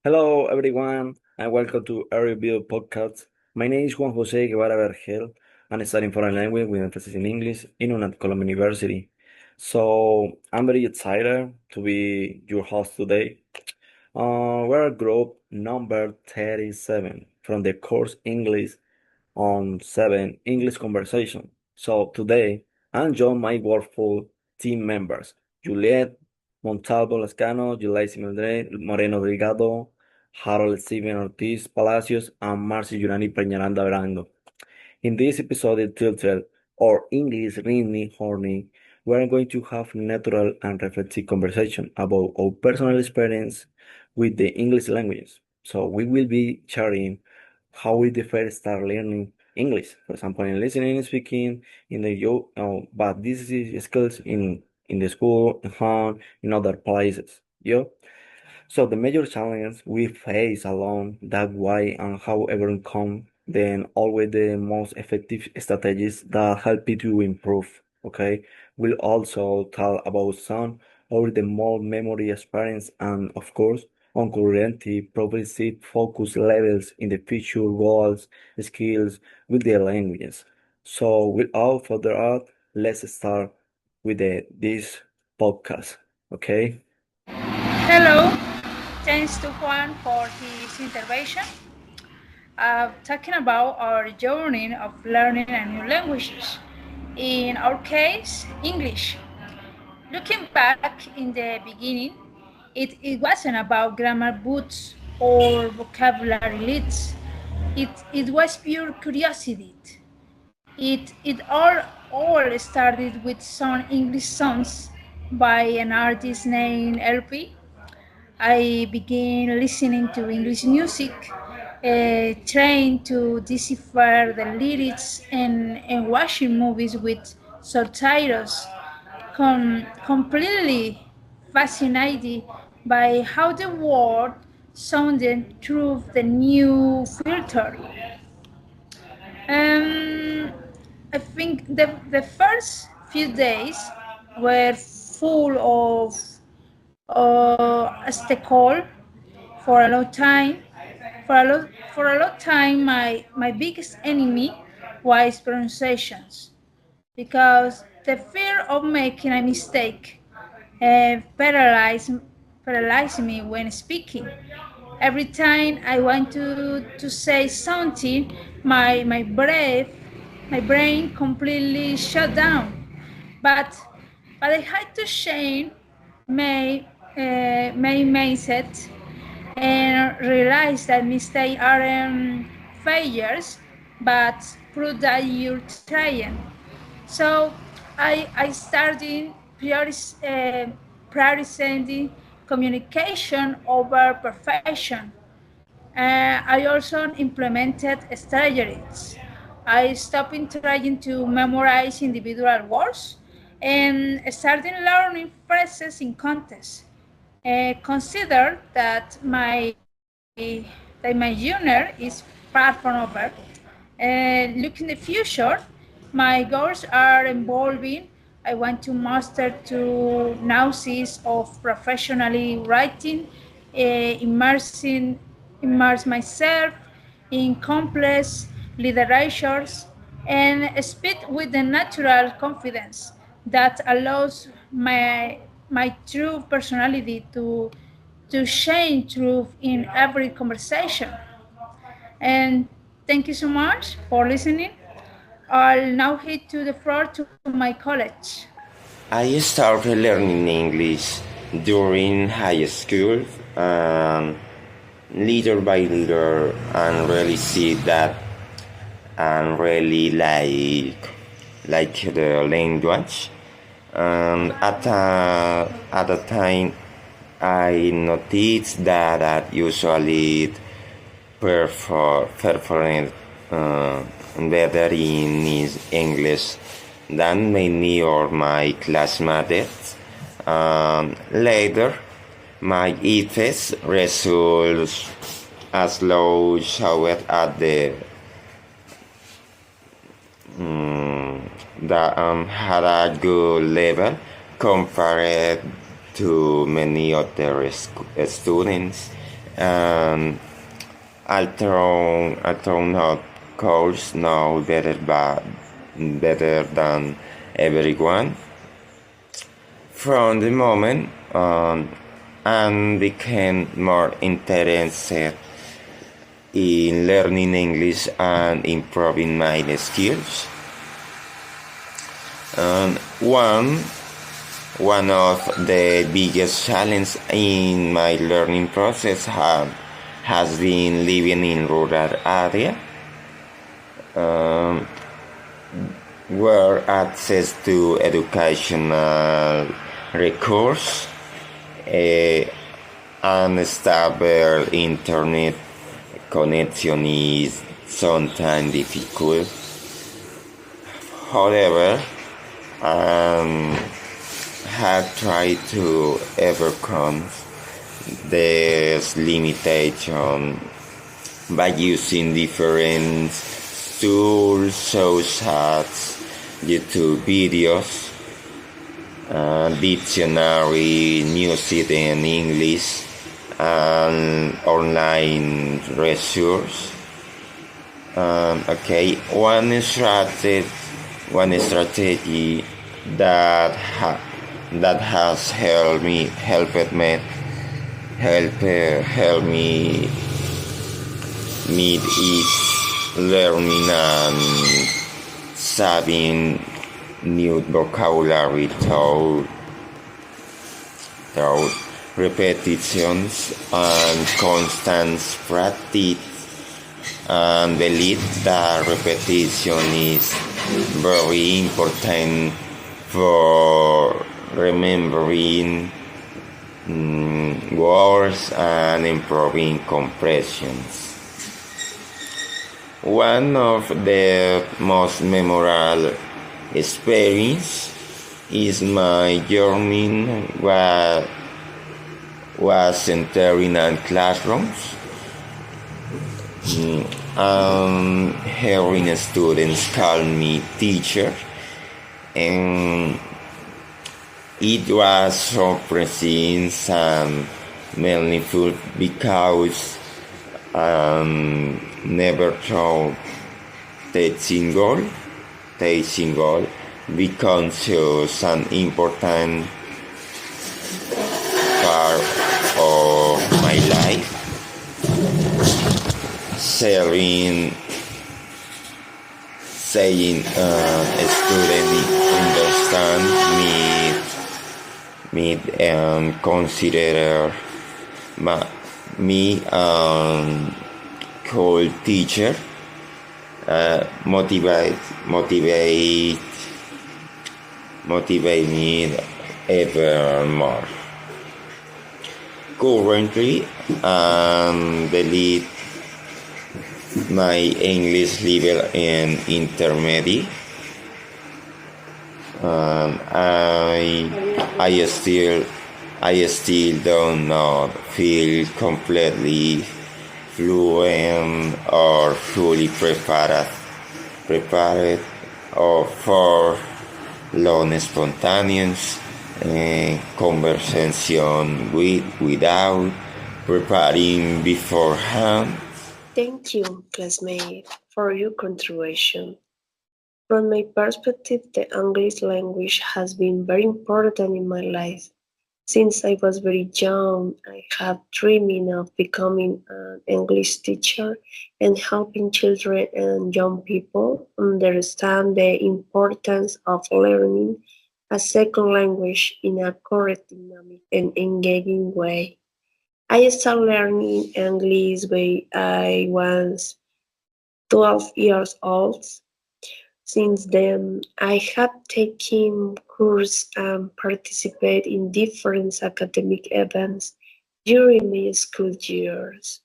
Hello, everyone, and welcome to Area Build Podcast. My name is Juan Jose Guevara Vergel, and I studying foreign language with emphasis in English in UNAT Columbia University. So I'm very excited to be your host today. We're group number 37 from the course English on 7 English Conversation. So today, I'm joined my wonderful team members, Juliet Montalvo Lascano, Yulaisi Moreno Delgado, Harold Steven Ortiz Palacios, and Marcy Yurani Peñaranda Brando. In this episode titled Our English Really Horny, we are going to have natural and reflective conversation about our personal experience with the English language. So we will be sharing how we the first start learning English. For example, in listening and speaking, in the but this is skills in the school, at home, in other places. So the major challenges we face along that way and how overcome then always the most effective strategies that help you to improve. Okay. We'll also talk about some of the more memory experience and of course on currently progressive focus levels in the future goals, skills with the languages. So without further ado, let's start with this podcast. Okay. Hello, thanks to Juan for his intervention. Talking about our journey of learning a new languages. In our case, English. Looking back in the beginning, it wasn't about grammar books or vocabulary lists. It was pure curiosity. It all started with some English songs by an artist named LP. I began listening to English music, trying to decipher the lyrics and watching movies with subtitles, completely fascinated by how the word sounded through the new filter. Um, I think the first few days were full of as the call for a long time. For a long time, my biggest enemy was pronunciations because the fear of making a mistake paralyzed me when speaking. Every time I want to say something, my brain completely shut down. But but I had to change my mindset and realize that mistakes aren't failures, but prove that you're trying. So I started prioritizing communication over perfection. I also implemented strategies. I stopped trying to memorize individual words and started learning phrases in context. Consider that my journey is far from over. Look in the future, my goals are evolving. I want to master two nuances of professionally writing, immersing immerse myself in complex literatures and speak with the natural confidence that allows my true personality to shine through in every conversation. And thank you so much for listening. I'll now head to the floor to my college. I started learning English during high school and little by little and really see that and really like the language. And at the time I noticed that I usually performed better in English than many of my classmates. Later, my IFES results as low showed at the had a good level compared to many other students, and although not course know better than everyone. From the moment and became more interested in learning English and improving my skills. And one of the biggest challenges in my learning process has been living in rural area, where access to educational resources, and stable internet connection is sometimes difficult. However, have tried to overcome this limitation by using different tools such as YouTube videos, dictionary, music in English, and online resources. One strategy that has helped me meet is learning and saving new vocabulary through repetitions and constant practice, and believe that repetition is very important for remembering words and improving comprehensions. One of the most memorable experiences is my journey was entering in classrooms, hearing students call me teacher, and it was surprising and meaningful because never thought teaching goal becomes such an important part of my life. Saying a student understand me and consider me called teacher motivate me ever more. Currently, believe my English level in intermediate. I still don't not feel completely fluent or fully prepared or for long spontaneous conversation without preparing beforehand. Thank you, classmate, for your contribution. From my perspective, the English language has been very important in my life. Since I was very young, I have dreaming of becoming an English teacher and helping children and young people understand the importance of learning a second language in a correct, dynamic, and engaging way. I started learning English when I was 12 years old. Since then, I have taken courses and participated in different academic events during my school years,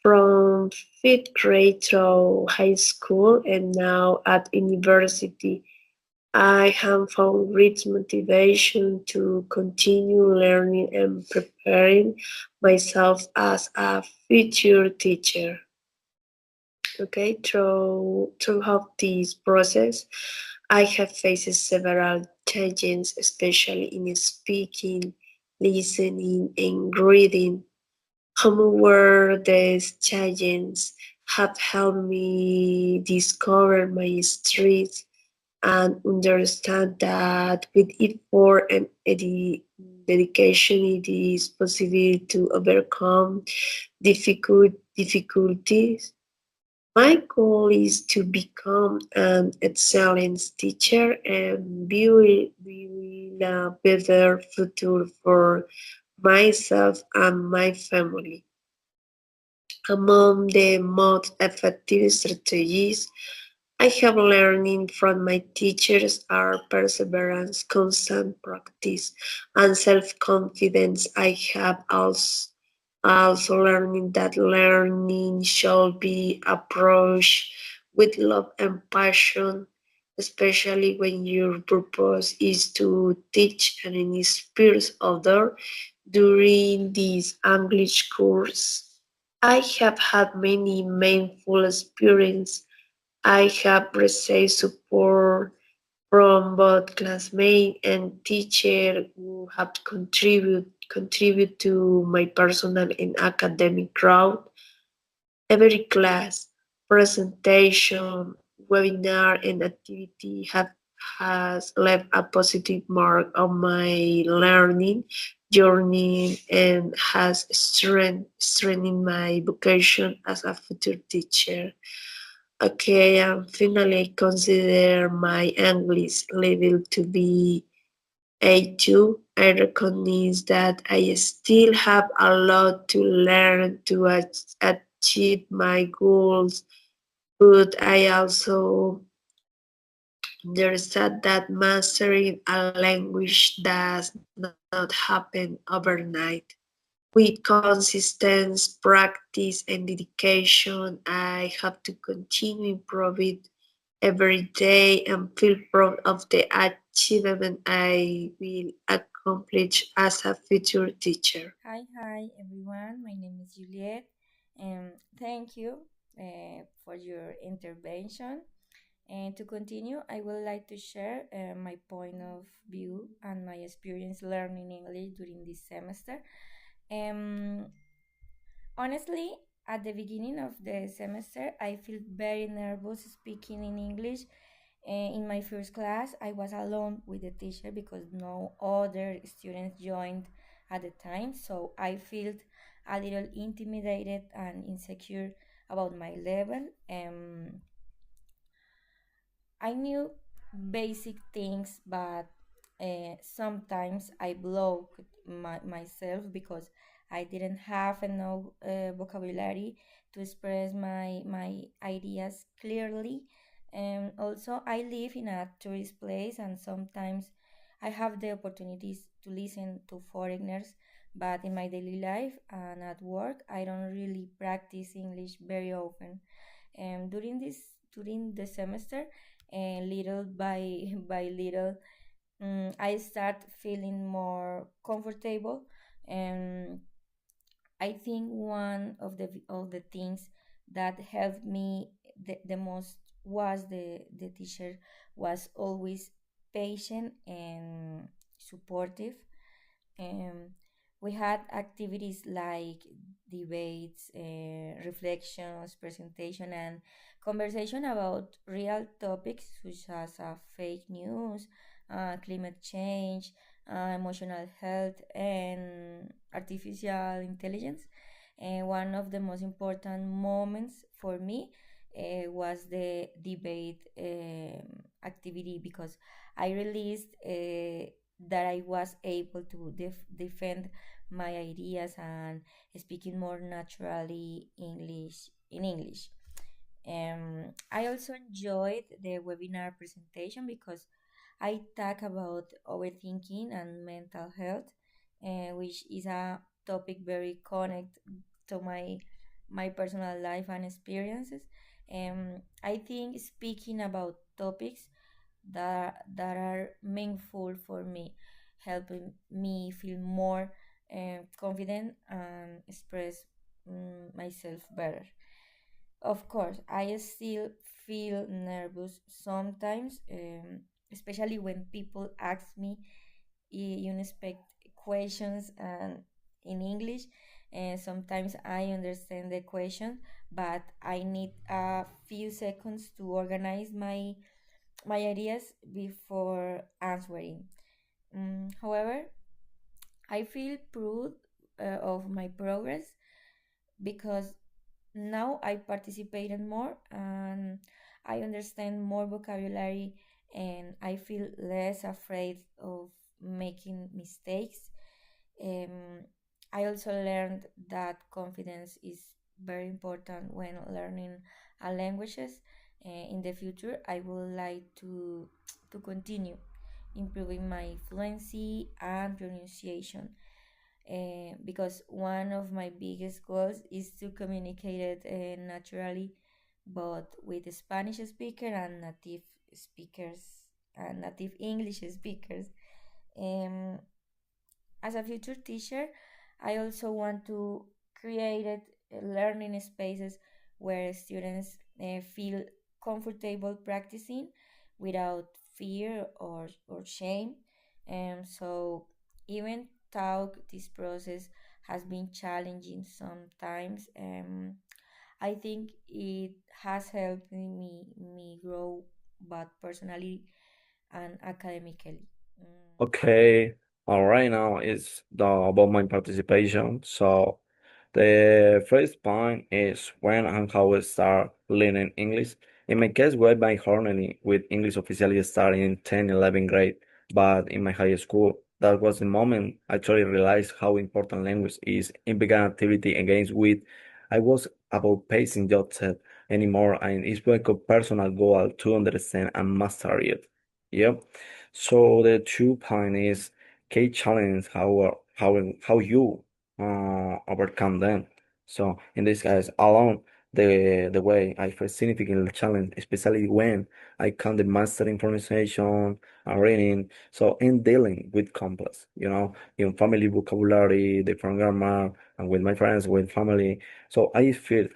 from fifth grade through high school and now at university. I have found great motivation to continue learning and preparing myself as a future teacher. Okay, throughout this process, I have faced several challenges, especially in speaking, listening, and reading. However, these challenges have helped me discover my strengths and understand that with effort and dedication it is possible to overcome difficulties. My goal is to become an excellent teacher and build a better future for myself and my family. Among the most effective strategies I have learned from my teachers are perseverance, constant practice, and self-confidence. I have also learned that learning should be approached with love and passion, especially when your purpose is to teach and inspire others. During this English course, I have had many meaningful experiences. I have received support from both classmates and teachers who have contribute to my personal and academic growth. Every class, presentation, webinar, and activity have has left a positive mark on my learning journey and has strengthened my vocation as a future teacher. Okay, and finally consider my English level to be A2. I recognize that I still have a lot to learn to achieve my goals, but I also understand that mastering a language does not happen overnight. With consistent practice and dedication, I have to continue improving every day and feel proud of the achievement I will accomplish as a future teacher. Hi everyone. My name is Juliet, and thank you for your intervention. And to continue, I would like to share my point of view and my experience learning English during this semester. Um, Honestly, at the beginning of the semester, I feel very nervous speaking in English. In my first class, I was alone with the teacher because no other students joined at the time, so I felt a little intimidated and insecure about my level. I knew basic things, but sometimes I blocked myself because I didn't have enough vocabulary to express my ideas clearly. And also, I live in a tourist place, and sometimes I have the opportunities to listen to foreigners. But in my daily life and at work, I don't really practice English very often. During the semester, and little by by little, I start feeling more comfortable. And I think one of the things that helped me the most was the teacher was always patient and supportive. um, we had activities like debates, reflections, presentation, and conversation about real topics such as fake news, climate change, emotional health, and artificial intelligence. And one of the most important moments for me was the debate activity, because I released that I was able to defend my ideas and speaking more naturally English in English. I also enjoyed the webinar presentation because I talk about overthinking and mental health, which is a topic very connected to my personal life and experiences. I think speaking about topics that are meaningful for me, helping me feel more confident and express myself better. Of course, I still feel nervous sometimes, especially when people ask me unexpected questions and in English. and sometimes I understand the question, but I need a few seconds to organize my ideas before answering. However, I feel proud of my progress because now I participated more and I understand more vocabulary and I feel less afraid of making mistakes. Um, I also learned that confidence is very important when learning a languages. In the future, I would like to continue improving my fluency and pronunciation because one of my biggest goals is to communicate it naturally, both with Spanish speaker and native speakers and native English speakers. Um, as a future teacher, I also want to create learning spaces where students feel comfortable practicing without fear or shame. So even though this process has been challenging sometimes, I think it has helped me grow both personally and academically. Mm. Okay, all right, now is about my participation. So the first point is when and how I start learning English. In my case, well, my journey with English officially started in 10, 11th grade, but in my high school, that was the moment I truly realized how important language is. In began activity against with, I was about pacing job set anymore, and it's like a personal goal to understand and master it. Yep. So the two point is key challenge how you overcome them. So in this case, along the way I face significant challenge, especially when I can't master pronunciation and reading. So in dealing with complex, in family vocabulary, different grammar, and with my friends, with family. So I feel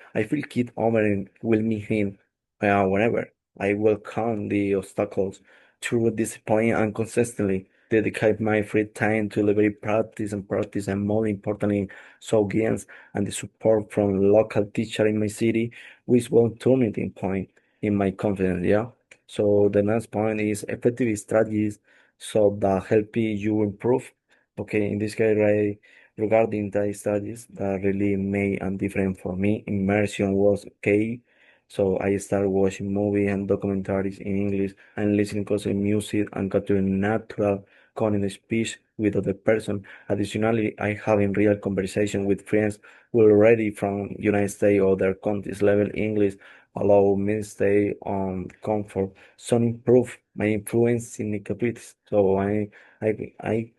keep overwhelming whenever I will count the obstacles through discipline and consistently dedicate my free time to library practice and more importantly, so guidance and the support from local teacher in my city, which one turning point in my confidence, yeah. So the next point is effective strategies so that help you improve. Okay, in this case, right, regarding the studies that really made a difference for me, immersion was key. So I started watching movies and documentaries in English and listening to music and got to a natural connect speech with other person. Additionally, I having real conversation with friends who are already from United States or other countries level English allow me to stay on comfort. Some improve my influence in the capitals. So I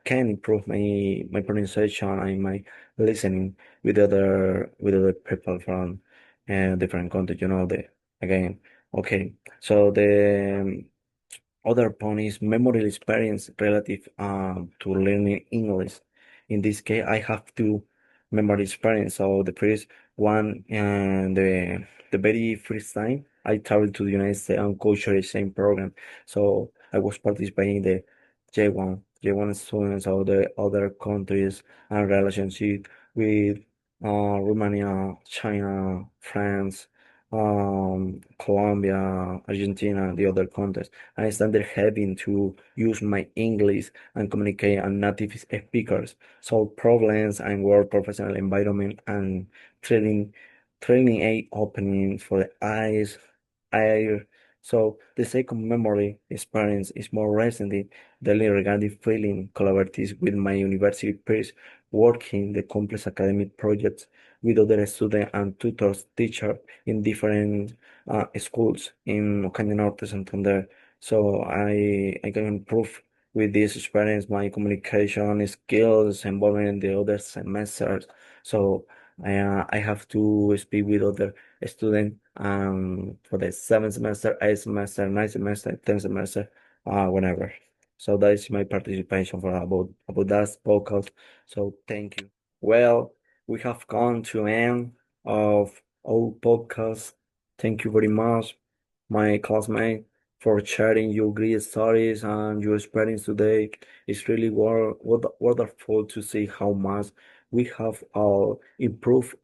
can improve my pronunciation and my listening with other people from different countries, the again. Okay. So the other point is memory experience relative to learning English. In this case, I have two memory experience. So the first one and the very first time I traveled to the United States on cultural exchange program. So I was participating in the J1 students of the other countries and relationship with Romania, China, France, Colombia, Argentina, the other countries. I started having to use my English and communicate with native speakers, solve problems and work professional environment and training training a opening for the eyes, air. So the second memory experience is more recently daily regarding feeling collaborative with my university peers, working the complex academic projects with other students and tutors, teachers in different schools in Ocaña Norte, Santander. So I can improve with this experience my communication skills involving the other semesters. So I have to speak with other students for the seventh semester, eighth semester, ninth semester, tenth semester, whenever. So that is my participation for about that podcast. So thank you. Well, we have come to end of our podcast. Thank you very much, my classmate, for sharing your great stories and your experience today. It's really wonderful to see how much we have improved